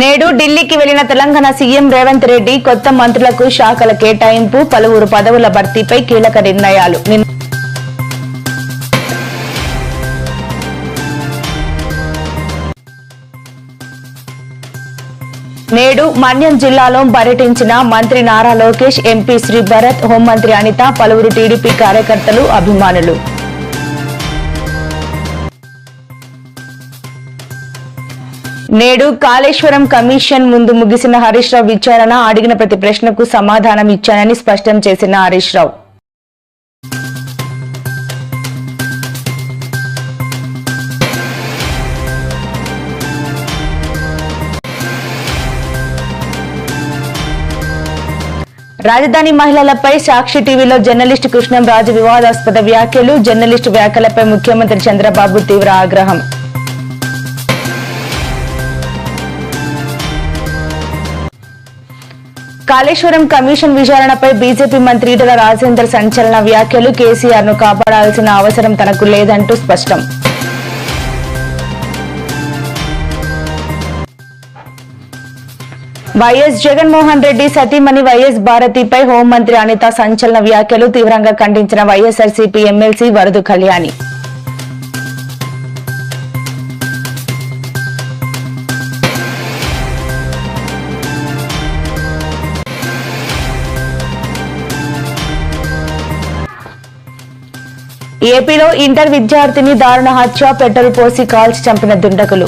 నేడు ఢిల్లీకి వెళ్లిన తెలంగాణ సీఎం రేవంత్ రెడ్డి కొత్త మంత్రులకు శాఖల కేటాయింపు, పలువురు పదవుల భర్తీపై కీలక నిర్ణయాలు. నేడు మన్యం జిల్లాలో పర్యటించిన మంత్రి నారా లోకేష్, ఎంపీ శ్రీ భరత్, హోంమంత్రి అనిత, పలువురు టీడీపీ కార్యకర్తలు, అభిమానులు. నేడు కాళేశ్వరం కమిషన్ ముందు ముగిసిన హరీష్ రావు విచారణ. అడిగిన ప్రతి ప్రశ్నకు సమాధానం ఇచ్చానని స్పష్టం చేసిన హరీష్ రావు. రాజధాని మహిళలపై సాక్షి టీవీలో జర్నలిస్టు కృష్ణం రాజు వివాదాస్పద వ్యాఖ్యలు. జర్నలిస్టు వ్యాఖ్యలపై ముఖ్యమంత్రి చంద్రబాబు తీవ్ర ఆగ్రహం. కాళేశ్వరం కమిషన్ విచారణపై బీజేపీ మంత్రి ఈటెల రాజేందర్ సంచలన వ్యాఖ్యలు. కేసీఆర్ ను కాపాడాల్సిన అవసరం తనకు లేదంటూ స్పష్టం. వైఎస్ జగన్మోహన్ రెడ్డి సతీమణి వైఎస్ భారతిపై హోంమంత్రి అనిత సంచలన వ్యాఖ్యలు. తీవ్రంగా ఖండించిన వైఎస్ఆర్సీపీ ఎమ్మెల్సీ వరదు కళ్యాణి. ఏపీలో ఇంటర్ విద్యార్థిని దారుణ హత్య, పెట్రోల్ పోసి కాల్చి చంపిన దుండగులు.